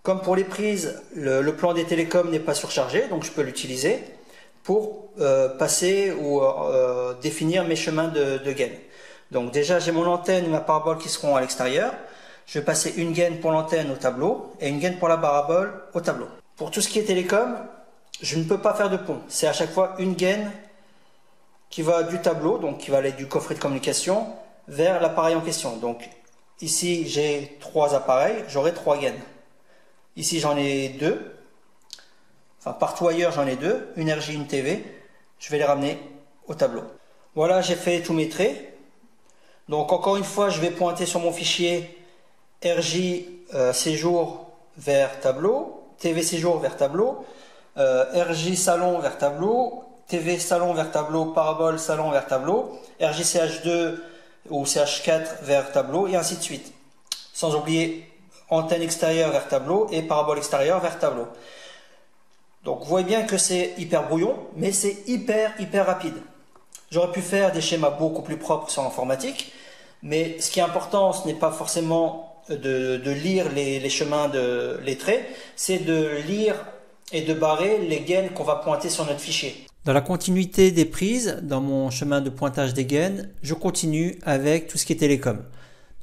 Comme pour les prises, le plan des télécoms n'est pas surchargé, donc je peux l'utiliser pour passer ou définir mes chemins de gaine. Donc déjà j'ai mon antenne et ma parabole qui seront à l'extérieur. Je vais passer une gaine pour l'antenne au tableau et une gaine pour la parabole au tableau. Pour tout ce qui est télécom, je ne peux pas faire de pont. C'est à chaque fois une gaine qui va du tableau, donc qui va aller du coffret de communication vers l'appareil en question. Donc ici j'ai 3 appareils, j'aurai 3 gaines. Ici j'en ai 2. Enfin, partout ailleurs, j'en ai 2, une RJ, une TV. Je vais les ramener au tableau. Voilà, j'ai fait tous mes traits. Donc, encore une fois, je vais pointer sur mon fichier RJ séjour vers tableau, TV séjour vers tableau, RJ salon vers tableau, TV salon vers tableau, parabole salon vers tableau, RJ CH2 ou CH4 vers tableau, et ainsi de suite. Sans oublier antenne extérieure vers tableau et parabole extérieure vers tableau. Donc vous voyez bien que c'est hyper brouillon, mais c'est hyper rapide. J'aurais pu faire des schémas beaucoup plus propres sur l'informatique, mais ce qui est important, ce n'est pas forcément de lire les chemins, les traits, c'est de lire et de barrer les gaines qu'on va pointer sur notre fichier. Dans la continuité des prises, dans mon chemin de pointage des gaines, je continue avec tout ce qui est télécom.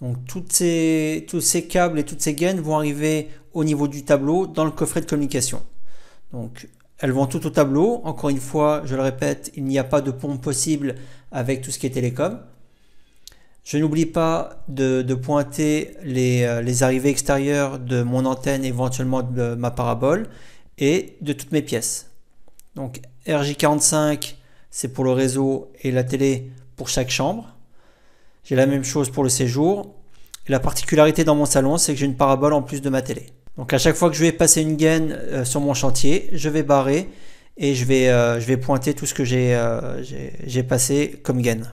Donc tous ces câbles et toutes ces gaines vont arriver au niveau du tableau dans le coffret de communication. Donc, elles vont tout au tableau. Encore une fois, je le répète, il n'y a pas de pont possible avec tout ce qui est télécom. Je n'oublie pas de pointer les arrivées extérieures de mon antenne, éventuellement de ma parabole et de toutes mes pièces. Donc, RJ45, c'est pour le réseau et la télé pour chaque chambre. J'ai la même chose pour le séjour. Et la particularité dans mon salon, c'est que j'ai une parabole en plus de ma télé. Donc à chaque fois que je vais passer une gaine sur mon chantier, je vais barrer et je vais pointer tout ce que j'ai passé comme gaine.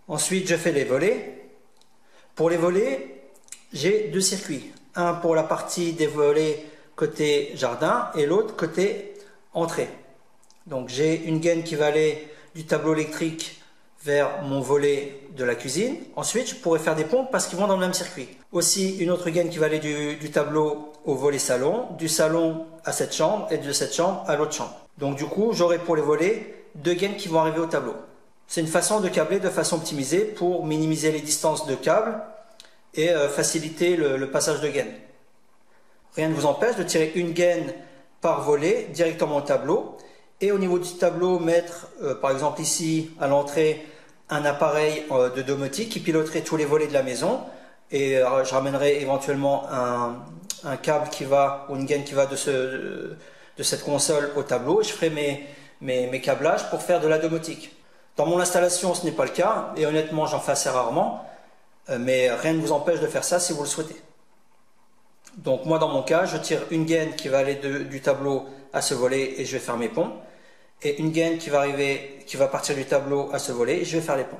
Ensuite, je fais les volets. Pour les volets, j'ai 2 circuits. Un pour la partie des volets côté jardin et l'autre côté entrée. Donc j'ai une gaine qui va aller du tableau électrique vers mon volet de la cuisine. Ensuite, je pourrais faire des pompes parce qu'ils vont dans le même circuit. Aussi, une autre gaine qui va aller du tableau au volet salon, du salon à cette chambre et de cette chambre à l'autre chambre. Donc du coup, j'aurai pour les volets 2 gaines qui vont arriver au tableau. C'est une façon de câbler de façon optimisée pour minimiser les distances de câbles et faciliter le passage de gaines. Rien ne vous empêche de tirer une gaine par volet directement au tableau. Et au niveau du tableau, mettre par exemple ici à l'entrée un appareil de domotique qui piloterait tous les volets de la maison. Et je ramènerai éventuellement un câble qui va, ou une gaine qui va de cette console au tableau. Et je ferai mes câblages pour faire de la domotique. Dans mon installation, ce n'est pas le cas. Et honnêtement, j'en fais assez rarement. Mais rien ne vous empêche de faire ça si vous le souhaitez. Donc moi, dans mon cas, je tire une gaine qui va aller du tableau à ce volet et je vais faire mes ponts. Et une gaine qui va partir du tableau à ce volet et je vais faire les ponts.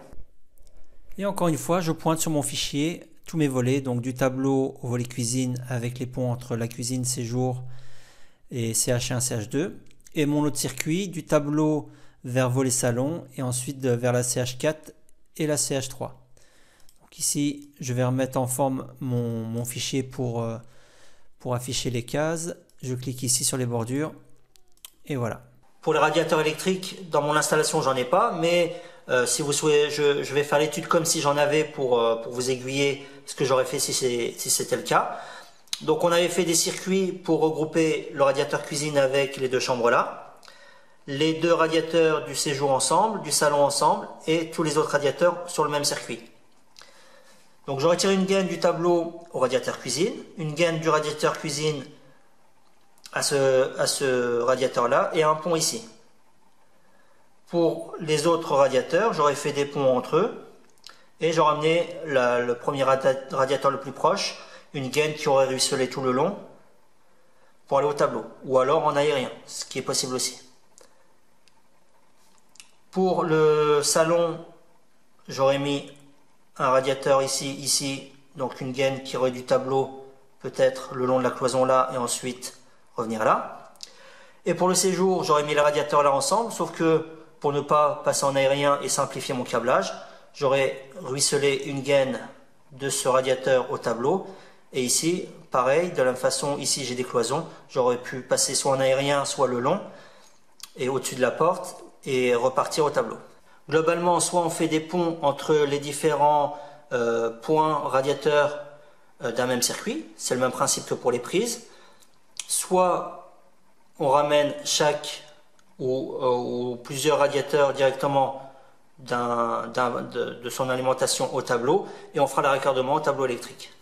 Et encore une fois, je pointe sur mon fichier tous mes volets, donc du tableau au volet cuisine avec les ponts entre la cuisine séjour et CH1, CH2. Et mon autre circuit, du tableau vers volet salon et ensuite vers la CH4 et la CH3. Donc ici, je vais remettre en forme mon fichier pour afficher les cases. Je clique ici sur les bordures et voilà. Pour les radiateurs électriques, dans mon installation, j'en ai pas, mais si vous souhaitez, je vais faire l'étude comme si j'en avais pour vous aiguiller ce que j'aurais fait si c'était le cas. Donc on avait fait des circuits pour regrouper le radiateur cuisine avec les 2 chambres là, les 2 radiateurs du séjour ensemble, du salon ensemble et tous les autres radiateurs sur le même circuit. Donc j'aurais tiré une gaine du tableau au radiateur cuisine, une gaine du radiateur cuisine à ce radiateur-là et un pont ici. Pour les autres radiateurs, j'aurais fait des ponts entre eux et j'aurais amené le premier radiateur le plus proche, une gaine qui aurait ruisselé tout le long pour aller au tableau, ou alors en aérien, ce qui est possible aussi. Pour le salon, j'aurais mis un radiateur ici, donc une gaine qui aurait du tableau peut-être le long de la cloison là et ensuite revenir là. Et pour le séjour, j'aurais mis les radiateurs là ensemble, sauf que pour ne pas passer en aérien et simplifier mon câblage, j'aurais ruisselé une gaine de ce radiateur au tableau Et ici, pareil, de la même façon, ici j'ai des cloisons, j'aurais pu passer soit en aérien, soit le long, et au-dessus de la porte, et repartir au tableau. Globalement, soit on fait des ponts entre les différents points radiateurs d'un même circuit, c'est le même principe que pour les prises, soit on ramène chaque ou plusieurs radiateurs directement de son alimentation au tableau, et on fera le raccordement au tableau électrique.